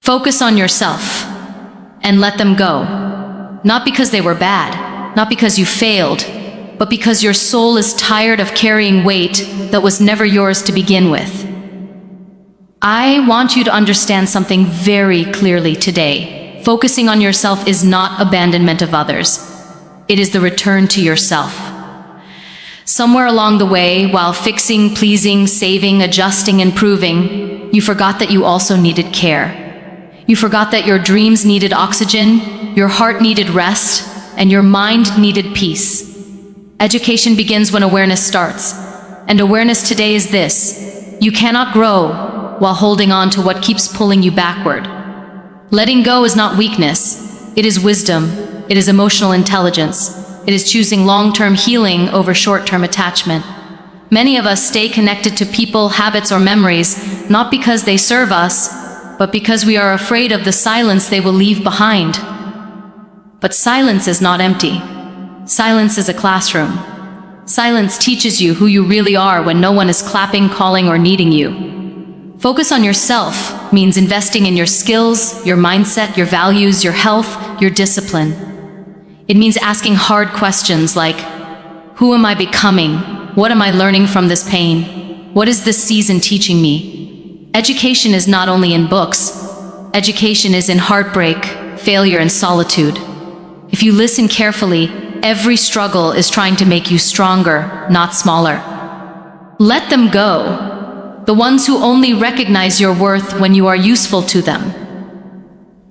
Focus on yourself and let them go. Not because they were bad, not because you failed, but because your soul is tired of carrying weight that was never yours to begin with. I want you to understand something very clearly today. Focusing on yourself is not abandonment of others. It is the return to yourself. Somewhere along the way, while fixing, pleasing, saving, adjusting, and proving, you forgot that you also needed care. You forgot that your dreams needed oxygen, your heart needed rest, and your mind needed peace. Education begins when awareness starts. And awareness today is this: you cannot grow while holding on to what keeps pulling you backward. Letting go is not weakness. It is wisdom. It is emotional intelligence. It is choosing long-term healing over short-term attachment. Many of us stay connected to people, habits, or memories, not because they serve us, but because we are afraid of the silence they will leave behind. But silence is not empty. Silence is a classroom. Silence teaches you who you really are when no one is clapping, calling, or needing you. Focus on yourself means investing in your skills, your mindset, your values, your health, your discipline. It means asking hard questions like, who am I becoming? What am I learning from this pain? What is this season teaching me? Education is not only in books. Education is in heartbreak, failure, and solitude. If you listen carefully, every struggle is trying to make you stronger, not smaller. Let them go. The ones who only recognize your worth when you are useful to them.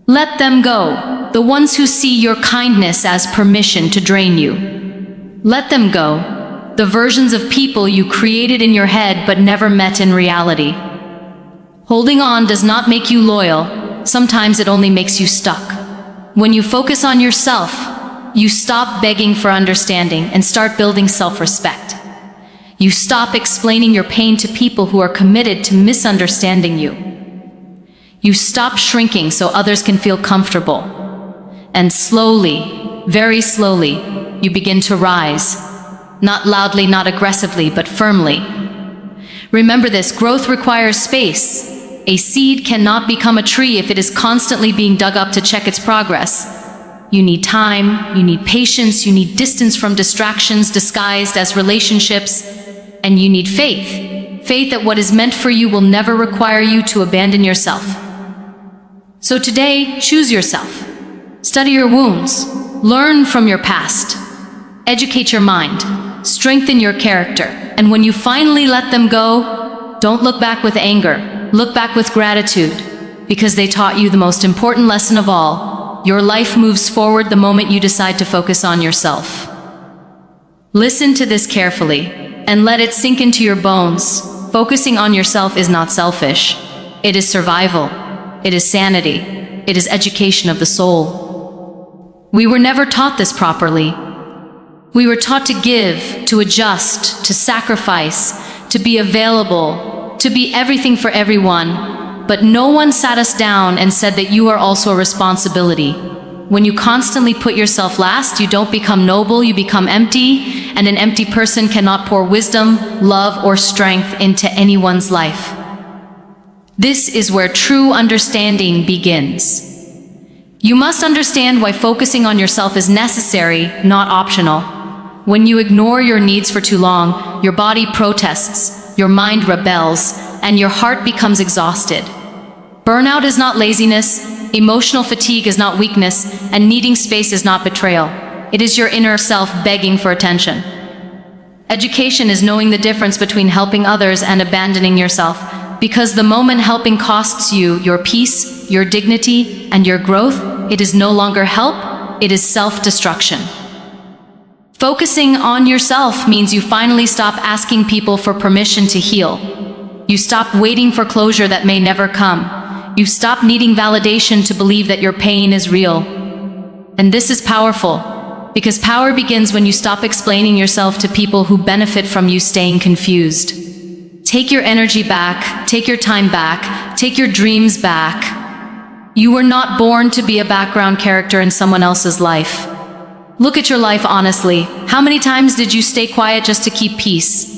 Let them go. The ones who see your kindness as permission to drain you. Let them go. The versions of people you created in your head but never met in reality. Holding on does not make you loyal. Sometimes it only makes you stuck. When you focus on yourself, you stop begging for understanding and start building self-respect. You stop explaining your pain to people who are committed to misunderstanding you. You stop shrinking so others can feel comfortable. And slowly, very slowly, you begin to rise. Not loudly, not aggressively, but firmly. Remember this: growth requires space. A seed cannot become a tree if it is constantly being dug up to check its progress. You need time, you need patience, you need distance from distractions disguised as relationships, and you need faith. Faith that what is meant for you will never require you to abandon yourself. So today, choose yourself. Study your wounds. Learn from your past. Educate your mind. Strengthen your character. And when you finally let them go, don't look back with anger. Look back with gratitude, because they taught you the most important lesson of all. Your life moves forward the moment you decide to focus on yourself. Listen to this carefully and let it sink into your bones. Focusing on yourself is not selfish. It is survival. It is sanity. It is education of the soul. We were never taught this properly. We were taught to give, to adjust, to sacrifice, to be available, to be everything for everyone, but no one sat us down and said that you are also a responsibility. When you constantly put yourself last, you don't become noble, you become empty, and an empty person cannot pour wisdom, love, or strength into anyone's life. This is where true understanding begins. You must understand why focusing on yourself is necessary, not optional. When you ignore your needs for too long, your body protests, your mind rebels, and your heart becomes exhausted. Burnout is not laziness, emotional fatigue is not weakness, and needing space is not betrayal. It is your inner self begging for attention. Education is knowing the difference between helping others and abandoning yourself, because the moment helping costs you your peace, your dignity, and your growth, it is no longer help, it is self-destruction. Focusing on yourself means you finally stop asking people for permission to heal. You stop waiting for closure that may never come. You stop needing validation to believe that your pain is real. And this is powerful, because power begins when you stop explaining yourself to people who benefit from you staying confused. Take your energy back, take your time back, take your dreams back. You were not born to be a background character in someone else's life. Look at your life honestly. How many times did you stay quiet just to keep peace?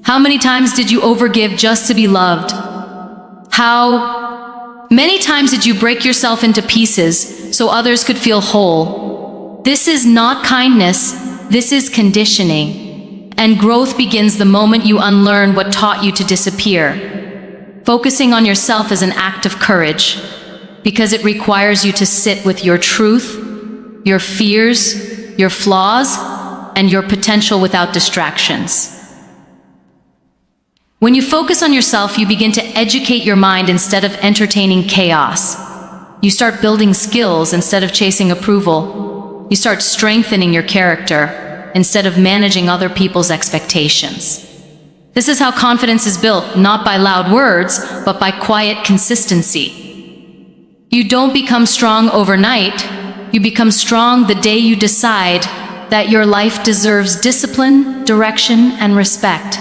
How many times did you overgive just to be loved? How Many times did you break yourself into pieces so others could feel whole. This is not kindness, this is conditioning. And growth begins the moment you unlearn what taught you to disappear. Focusing on yourself is an act of courage, because it requires you to sit with your truth, your fears, your flaws, and your potential without distractions. When you focus on yourself, you begin to educate your mind instead of entertaining chaos. You start building skills instead of chasing approval. You start strengthening your character instead of managing other people's expectations. This is how confidence is built, not by loud words, but by quiet consistency. You don't become strong overnight. You become strong the day you decide that your life deserves discipline, direction, and respect.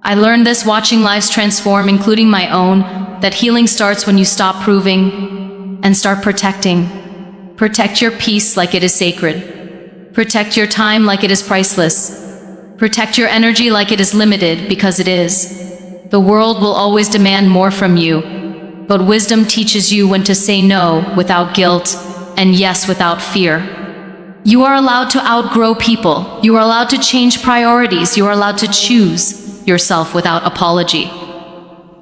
I learned this watching lives transform, including my own, that healing starts when you stop proving and start protecting. Protect your peace like it is sacred. Protect your time like it is priceless. Protect your energy like it is limited, because it is. The world will always demand more from you, but wisdom teaches you when to say no without guilt and yes without fear. You are allowed to outgrow people. You are allowed to change priorities. You are allowed to choose yourself without apology.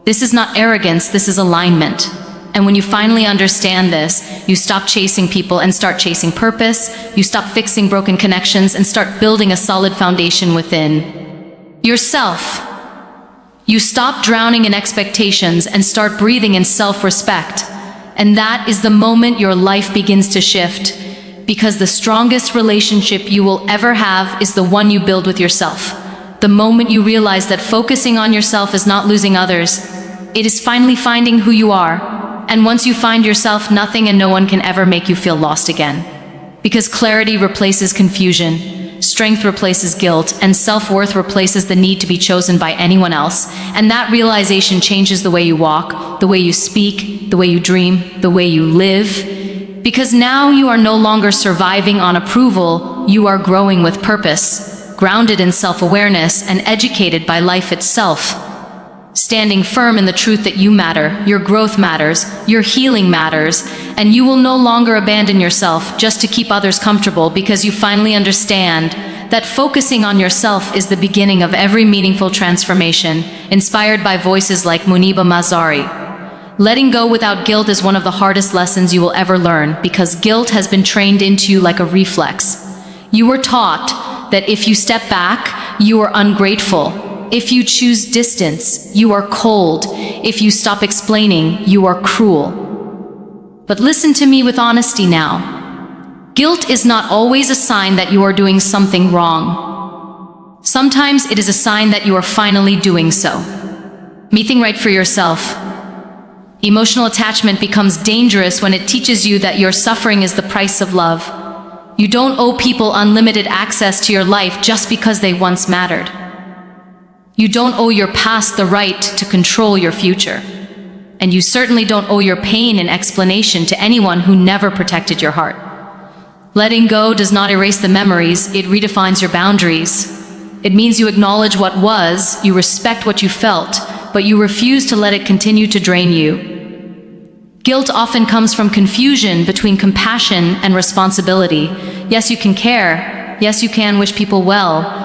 This is not arrogance, this is alignment. And when you finally understand this, you stop chasing people and start chasing purpose. You stop fixing broken connections and start building a solid foundation within yourself. You stop drowning in expectations and start breathing in self-respect. And that is the moment your life begins to shift, because the strongest relationship you will ever have is the one you build with yourself. The moment you realize that focusing on yourself is not losing others, it is finally finding who you are. And once you find yourself, nothing and no one can ever make you feel lost again. Because clarity replaces confusion, strength replaces guilt, and self-worth replaces the need to be chosen by anyone else. And that realization changes the way you walk, the way you speak, the way you dream, the way you live. Because now you are no longer surviving on approval, you are growing with purpose, grounded in self-awareness and educated by life itself. Standing firm in the truth that you matter, your growth matters, your healing matters, and you will no longer abandon yourself just to keep others comfortable, because you finally understand that focusing on yourself is the beginning of every meaningful transformation, inspired by voices like Muniba Mazari. Letting go without guilt is one of the hardest lessons you will ever learn, because guilt has been trained into you like a reflex. You were taught that if you step back, you are ungrateful. If you choose distance, you are cold. If you stop explaining, you are cruel. But listen to me with honesty now. Guilt is not always a sign that you are doing something wrong. Sometimes it is a sign that you are finally doing so. Meeting right for yourself. Emotional attachment becomes dangerous when it teaches you that your suffering is the price of love. You don't owe people unlimited access to your life just because they once mattered. You don't owe your past the right to control your future. And you certainly don't owe your pain an explanation to anyone who never protected your heart. Letting go does not erase the memories, it redefines your boundaries. It means you acknowledge what was, you respect what you felt, but you refuse to let it continue to drain you. Guilt often comes from confusion between compassion and responsibility. Yes, you can care. Yes, you can wish people well.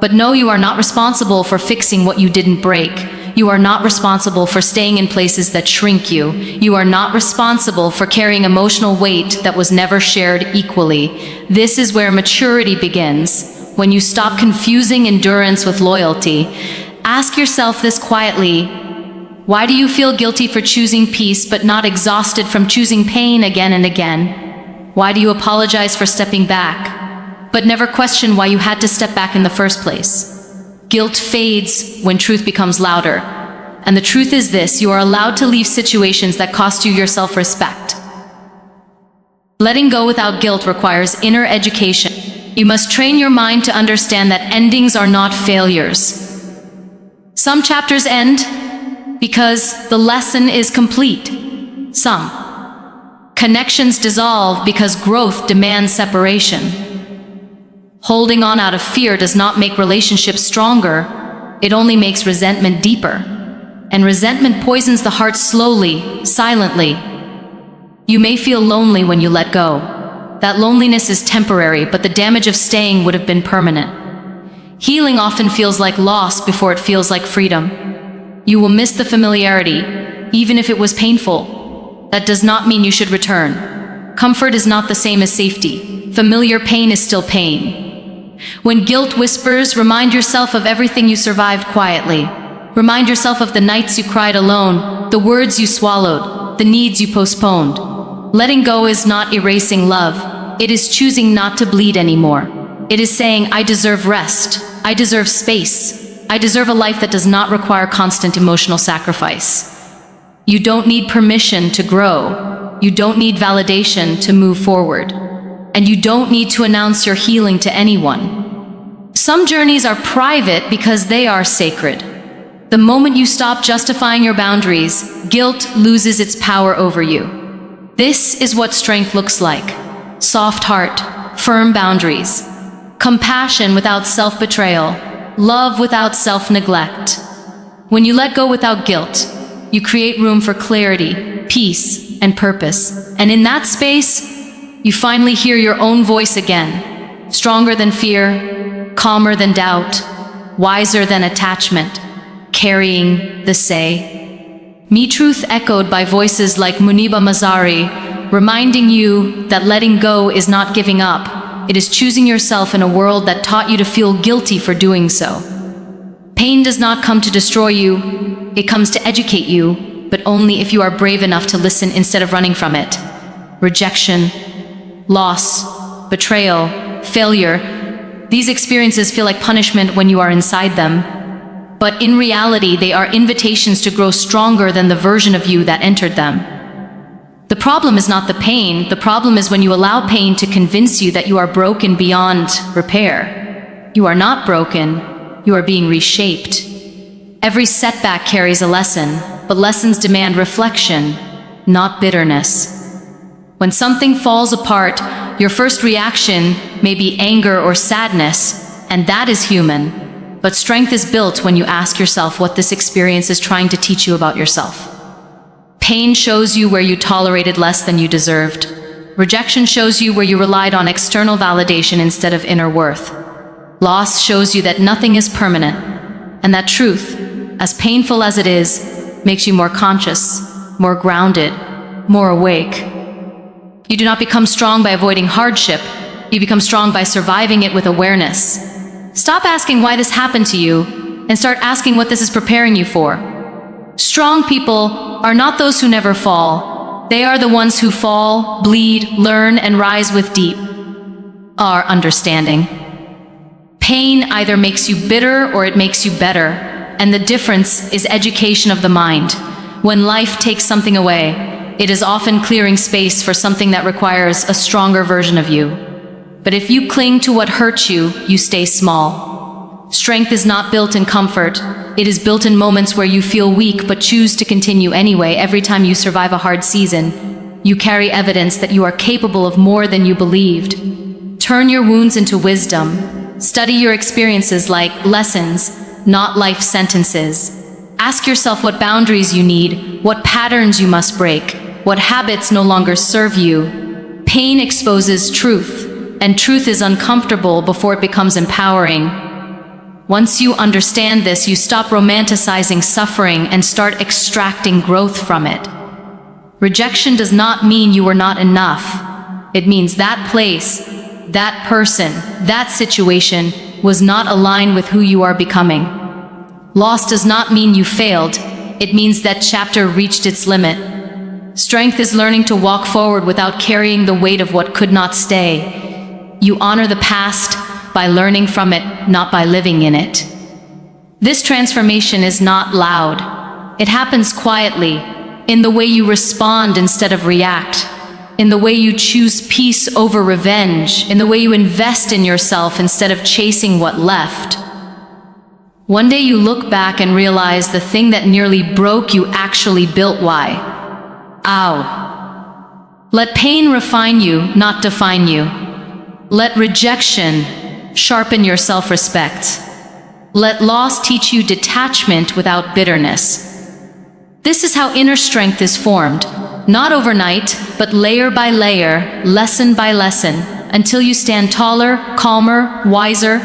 But no, you are not responsible for fixing what you didn't break. You are not responsible for staying in places that shrink you. You are not responsible for carrying emotional weight that was never shared equally. This is where maturity begins. When you stop confusing endurance with loyalty, ask yourself this quietly. Why do you feel guilty for choosing peace but not exhausted from choosing pain again and again? Why do you apologize for stepping back, but never question why you had to step back in the first place? Guilt fades when truth becomes louder. And the truth is this: you are allowed to leave situations that cost you your self-respect. Letting go without guilt requires inner education. You must train your mind to understand that endings are not failures. Some chapters end because the lesson is complete. Some connections dissolve because growth demands separation. Holding on out of fear does not make relationships stronger, it only makes resentment deeper. And resentment poisons the heart slowly, silently. You may feel lonely when you let go. That loneliness is temporary, but the damage of staying would have been permanent. Healing often feels like loss before it feels like freedom. You will miss the familiarity, even if it was painful. That does not mean you should return. Comfort is not the same as safety. Familiar pain is still pain. When guilt whispers, remind yourself of everything you survived quietly. Remind yourself of the nights you cried alone, the words you swallowed, the needs you postponed. Letting go is not erasing love. It is choosing not to bleed anymore. It is saying, I deserve rest. I deserve space. I deserve a life that does not require constant emotional sacrifice. You don't need permission to grow. You don't need validation to move forward. And you don't need to announce your healing to anyone. Some journeys are private because they are sacred. The moment you stop justifying your boundaries, guilt loses its power over you. This is what strength looks like. Soft heart, firm boundaries, compassion without self-betrayal, love without self-neglect. When you let go without guilt, you create room for clarity, peace, and purpose. And in that space, you finally hear your own voice again, stronger than fear, calmer than doubt, wiser than attachment, carrying the say. Me Truth echoed by voices like Muniba Mazari, reminding you that letting go is not giving up. It is choosing yourself in a world that taught you to feel guilty for doing so. Pain does not come to destroy you, it comes to educate you, but only if you are brave enough to listen instead of running from it. Rejection, loss, betrayal, failure, these experiences feel like punishment when you are inside them. But in reality, they are invitations to grow stronger than the version of you that entered them. The problem is not the pain. The problem is when you allow pain to convince you that you are broken beyond repair. You are not broken. You are being reshaped. Every setback carries a lesson, but lessons demand reflection, not bitterness. When something falls apart, your first reaction may be anger or sadness, and that is human. But strength is built when you ask yourself what this experience is trying to teach you about yourself. Pain shows you where you tolerated less than you deserved. Rejection shows you where you relied on external validation instead of inner worth. Loss shows you that nothing is permanent, and that truth, as painful as it is, makes you more conscious, more grounded, more awake. You do not become strong by avoiding hardship. You become strong by surviving it with awareness. Stop asking why this happened to you, and start asking what this is preparing you for. Strong people are not those who never fall. They are the ones who fall, bleed, learn, and rise with deep understanding. Pain either makes you bitter or it makes you better, and the difference is education of the mind. When life takes something away, it is often clearing space for something that requires a stronger version of you. But if you cling to what hurts you, you stay small. Strength is not built in comfort. It is built in moments where you feel weak but choose to continue anyway. Every time you survive a hard season, you carry evidence that you are capable of more than you believed. Turn your wounds into wisdom. Study your experiences like lessons, not life sentences. Ask yourself what boundaries you need, what patterns you must break, what habits no longer serve you. Pain exposes truth. And truth is uncomfortable before it becomes empowering. Once you understand this, you stop romanticizing suffering and start extracting growth from it. Rejection does not mean you were not enough. It means that place, that person, that situation was not aligned with who you are becoming. Loss does not mean you failed. It means that chapter reached its limit. Strength is learning to walk forward without carrying the weight of what could not stay. You honor the past by learning from it, not by living in it. This transformation is not loud. It happens quietly, in the way you respond instead of react, in the way you choose peace over revenge, in the way you invest in yourself instead of chasing what left. One day you look back and realize the thing that nearly broke you actually built why. Ow. Let pain refine you, not define you. Let rejection sharpen your self-respect. Let loss teach you detachment without bitterness. This is how inner strength is formed, not overnight, but layer by layer, lesson by lesson, until you stand taller, calmer, wiser,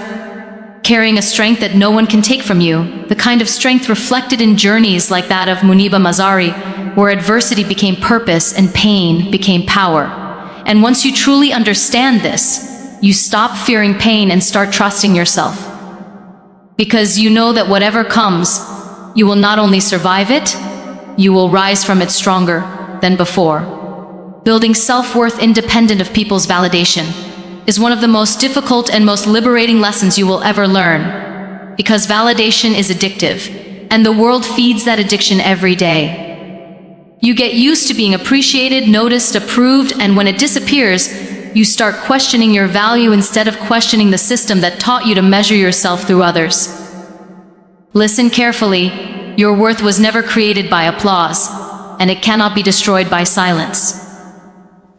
carrying a strength that no one can take from you, the kind of strength reflected in journeys like that of Muniba Mazari, where adversity became purpose and pain became power. And once you truly understand this, you stop fearing pain and start trusting yourself. Because you know that whatever comes, you will not only survive it, you will rise from it stronger than before. Building self-worth independent of people's validation is one of the most difficult and most liberating lessons you will ever learn. Because validation is addictive, and the world feeds that addiction every day. You get used to being appreciated, noticed, approved, and when it disappears, you start questioning your value instead of questioning the system that taught you to measure yourself through others. Listen carefully. Your worth was never created by applause, and it cannot be destroyed by silence.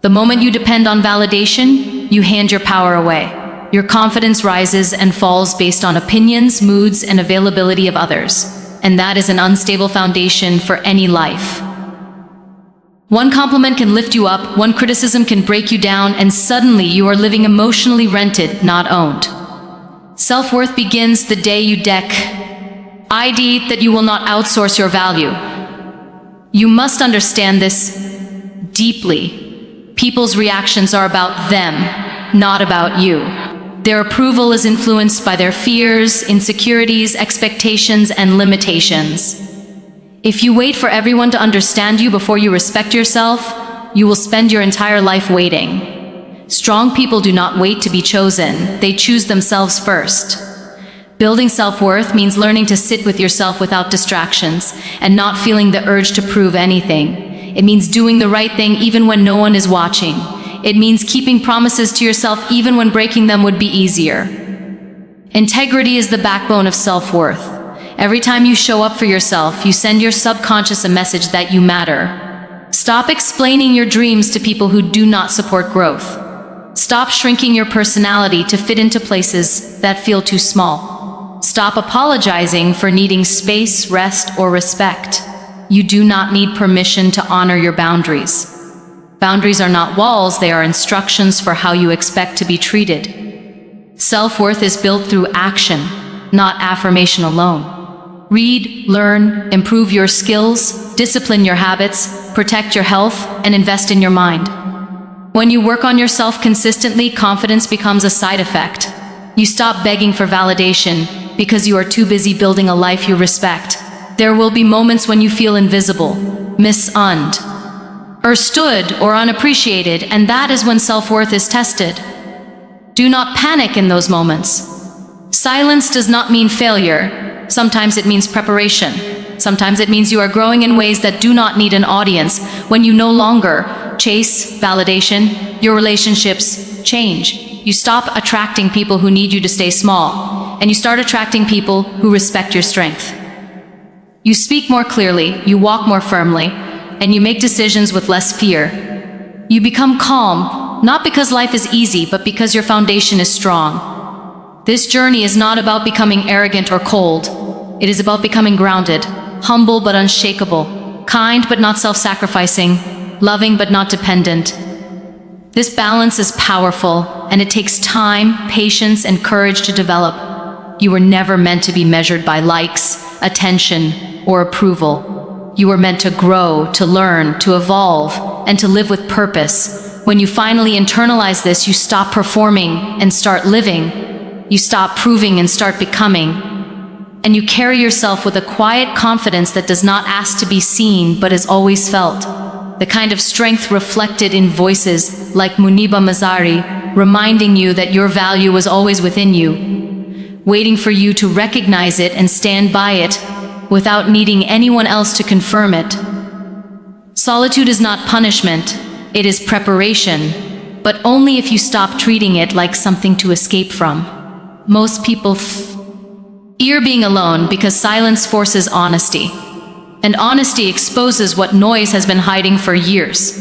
The moment you depend on validation, you hand your power away. Your confidence rises and falls based on opinions, moods, and availability of others. And that is an unstable foundation for any life. One compliment can lift you up, one criticism can break you down, and suddenly you are living emotionally rented, not owned. Self-worth begins the day you ID that you will not outsource your value. You must understand this deeply. People's reactions are about them, not about you. Their approval is influenced by their fears, insecurities, expectations, and limitations. If you wait for everyone to understand you before you respect yourself, you will spend your entire life waiting. Strong people do not wait to be chosen, they choose themselves first. Building self-worth means learning to sit with yourself without distractions and not feeling the urge to prove anything. It means doing the right thing even when no one is watching. It means keeping promises to yourself even when breaking them would be easier. Integrity is the backbone of self-worth. Every time you show up for yourself, you send your subconscious a message that you matter. Stop explaining your dreams to people who do not support growth. Stop shrinking your personality to fit into places that feel too small. Stop apologizing for needing space, rest, or respect. You do not need permission to honor your boundaries. Boundaries are not walls, they are instructions for how you expect to be treated. Self-worth is built through action, not affirmation alone. Read, learn, improve your skills, discipline your habits, protect your health, and invest in your mind. When you work on yourself consistently, confidence becomes a side effect. You stop begging for validation because you are too busy building a life you respect. There will be moments when you feel invisible, misunderstood, or unappreciated, and that is when self-worth is tested. Do not panic in those moments. Silence does not mean failure. Sometimes it means preparation. Sometimes it means you are growing in ways that do not need an audience. When you no longer chase validation, your relationships change. You stop attracting people who need you to stay small, and you start attracting people who respect your strength. You speak more clearly, you walk more firmly, and you make decisions with less fear. You become calm, not because life is easy, but because your foundation is strong. This journey is not about becoming arrogant or cold. It is about becoming grounded, humble but unshakable, kind but not self-sacrificing, loving but not dependent. This balance is powerful, and it takes time, patience, and courage to develop. You were never meant to be measured by likes, attention, or approval. You were meant to grow, to learn, to evolve, and to live with purpose. When you finally internalize this, you stop performing and start living. You stop proving and start becoming. And you carry yourself with a quiet confidence that does not ask to be seen but is always felt. The kind of strength reflected in voices like Muniba Mazari, reminding you that your value was always within you, waiting for you to recognize it and stand by it without needing anyone else to confirm it. Solitude is not punishment, it is preparation, but only if you stop treating it like something to escape from. Most people fear being alone because silence forces honesty, and honesty exposes what noise has been hiding for years.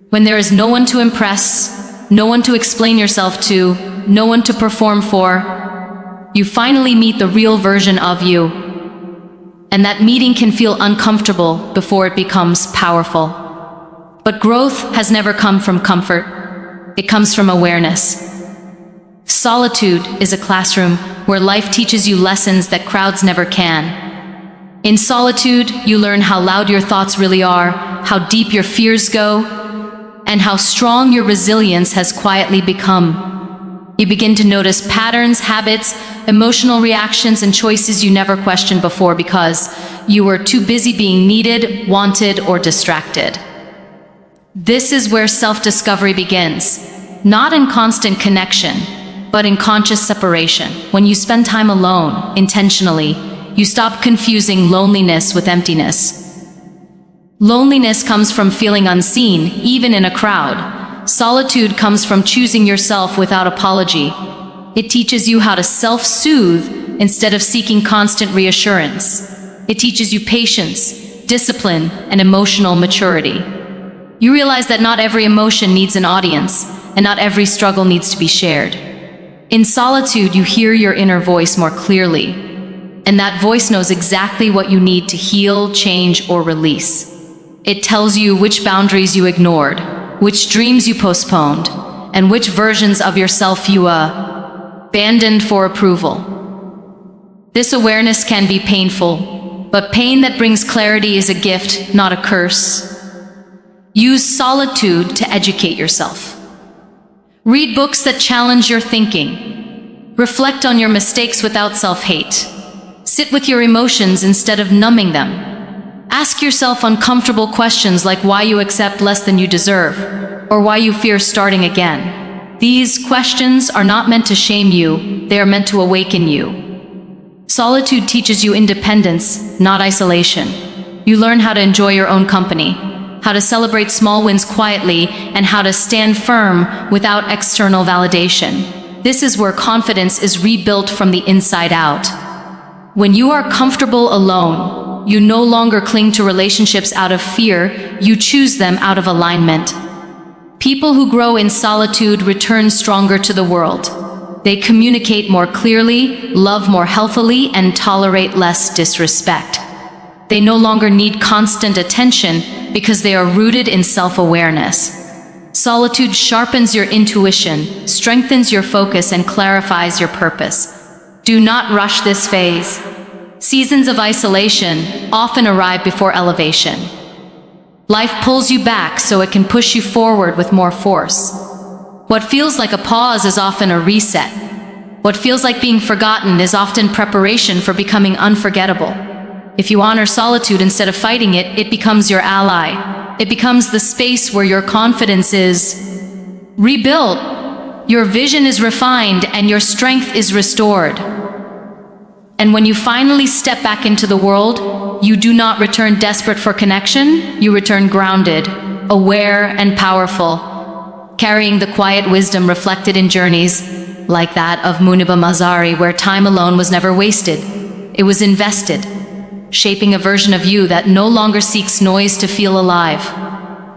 When there is no one to impress, no one to explain yourself to, no one to perform for, you finally meet the real version of you. And that meeting can feel uncomfortable before it becomes powerful. But growth has never come from comfort. It comes from awareness. Solitude is a classroom where life teaches you lessons that crowds never can. In solitude, you learn how loud your thoughts really are, how deep your fears go, and how strong your resilience has quietly become. You begin to notice patterns, habits, emotional reactions, and choices you never questioned before because you were too busy being needed, wanted, or distracted. This is where self-discovery begins, not in constant connection, but in conscious separation. When you spend time alone, intentionally, you stop confusing loneliness with emptiness. Loneliness comes from feeling unseen, even in a crowd. Solitude comes from choosing yourself without apology. It teaches you how to self-soothe instead of seeking constant reassurance. It teaches you patience, discipline, and emotional maturity. You realize that not every emotion needs an audience, and not every struggle needs to be shared. In solitude, you hear your inner voice more clearly. And that voice knows exactly what you need to heal, change, or release. It tells you which boundaries you ignored, which dreams you postponed, and which versions of yourself you abandoned for approval. This awareness can be painful, but pain that brings clarity is a gift, not a curse. Use solitude to educate yourself. Read books that challenge your thinking. Reflect on your mistakes without self-hate. Sit with your emotions instead of numbing them. Ask yourself uncomfortable questions like why you accept less than you deserve, or why you fear starting again. These questions are not meant to shame you, they are meant to awaken you. Solitude teaches you independence, not isolation. You learn how to enjoy your own company, how to celebrate small wins quietly, and how to stand firm without external validation. This is where confidence is rebuilt from the inside out. When you are comfortable alone, you no longer cling to relationships out of fear, you choose them out of alignment. People who grow in solitude return stronger to the world. They communicate more clearly, love more healthily, and tolerate less disrespect. They no longer need constant attention because they are rooted in self-awareness. Solitude sharpens your intuition, strengthens your focus, and clarifies your purpose. Do not rush this phase. Seasons of isolation often arrive before elevation. Life pulls you back so it can push you forward with more force. What feels like a pause is often a reset. What feels like being forgotten is often preparation for becoming unforgettable. If you honor solitude instead of fighting it, it becomes your ally. It becomes the space where your confidence is rebuilt. Your vision is refined and your strength is restored. And when you finally step back into the world, you do not return desperate for connection, you return grounded, aware, and powerful, carrying the quiet wisdom reflected in journeys like that of Muniba Mazari, where time alone was never wasted. It was invested, shaping a version of you that no longer seeks noise to feel alive,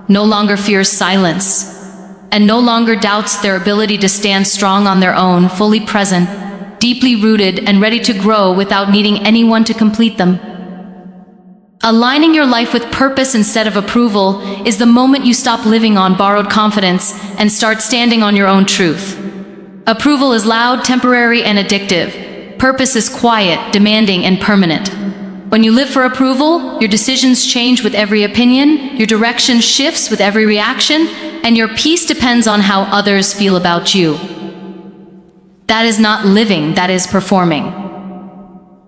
no longer fears silence, and no longer doubts their ability to stand strong on their own, fully present, deeply rooted, and ready to grow without needing anyone to complete them. Aligning your life with purpose instead of approval is the moment you stop living on borrowed confidence and start standing on your own truth. Approval is loud, temporary, and addictive. Purpose is quiet, demanding, and permanent. When you live for approval, your decisions change with every opinion, your direction shifts with every reaction, and your peace depends on how others feel about you. That is not living, that is performing.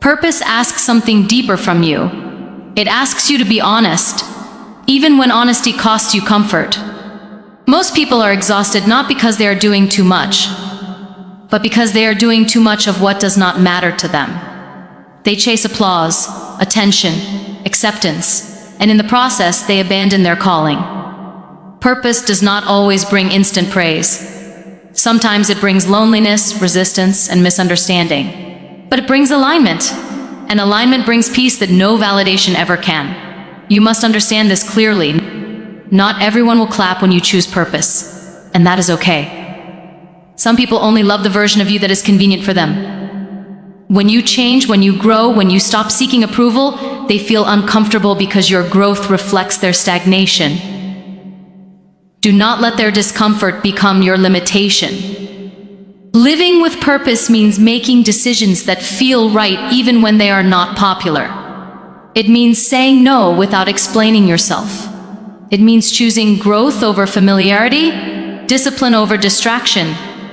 Purpose asks something deeper from you. It asks you to be honest, even when honesty costs you comfort. Most people are exhausted not because they are doing too much, but because they are doing too much of what does not matter to them. They chase applause, attention, acceptance, and in the process, they abandon their calling. Purpose does not always bring instant praise. Sometimes it brings loneliness, resistance, and misunderstanding. But it brings alignment, and alignment brings peace that no validation ever can. You must understand this clearly. Not everyone will clap when you choose purpose, and that is okay. Some people only love the version of you that is convenient for them. When you change, when you grow, when you stop seeking approval, they feel uncomfortable because your growth reflects their stagnation. Do not let their discomfort become your limitation. Living with purpose means making decisions that feel right even when they are not popular. It means saying no without explaining yourself. It means choosing growth over familiarity, discipline over distraction,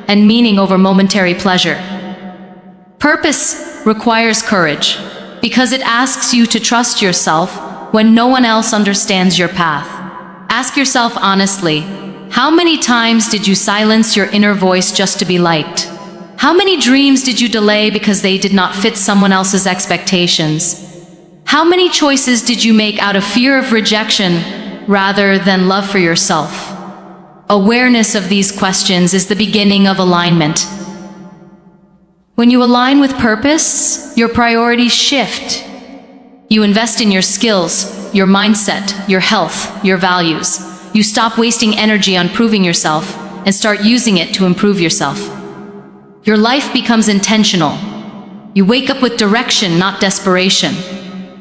and meaning over momentary pleasure. Purpose requires courage because it asks you to trust yourself when no one else understands your path. Ask yourself honestly, how many times did you silence your inner voice just to be liked? How many dreams did you delay because they did not fit someone else's expectations? How many choices did you make out of fear of rejection rather than love for yourself? Awareness of these questions is the beginning of alignment. When you align with purpose, your priorities shift. You invest in your skills, your mindset, your health, your values. You stop wasting energy on proving yourself and start using it to improve yourself. Your life becomes intentional. You wake up with direction, not desperation.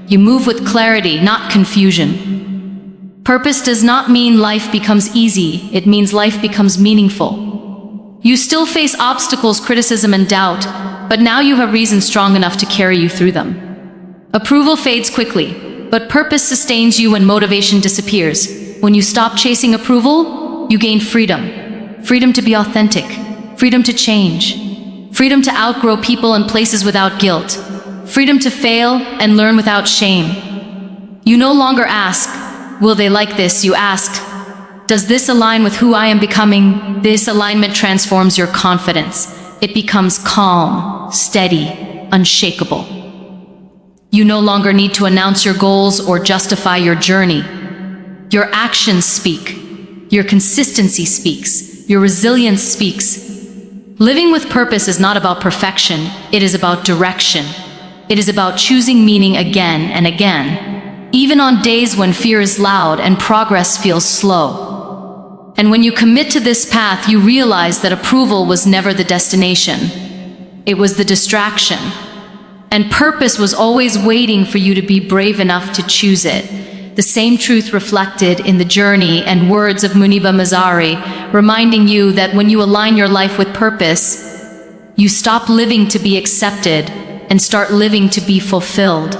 You move with clarity, not confusion. Purpose does not mean life becomes easy, it means life becomes meaningful. You still face obstacles, criticism, and doubt, but now you have reasons strong enough to carry you through them. Approval fades quickly, but purpose sustains you when motivation disappears. When you stop chasing approval, you gain freedom. Freedom to be authentic. Freedom to change. Freedom to outgrow people and places without guilt. Freedom to fail and learn without shame. You no longer ask, will they like this? You ask, does this align with who I am becoming? This alignment transforms your confidence. It becomes calm, steady, unshakable. You no longer need to announce your goals or justify your journey. Your actions speak. Your consistency speaks. Your resilience speaks. Living with purpose is not about perfection. It is about direction. It is about choosing meaning again and again, even on days when fear is loud and progress feels slow. And when you commit to this path, you realize that approval was never the destination. It was the distraction. And purpose was always waiting for you to be brave enough to choose it. The same truth reflected in the journey and words of Muniba Mazari, reminding you that when you align your life with purpose, you stop living to be accepted and start living to be fulfilled.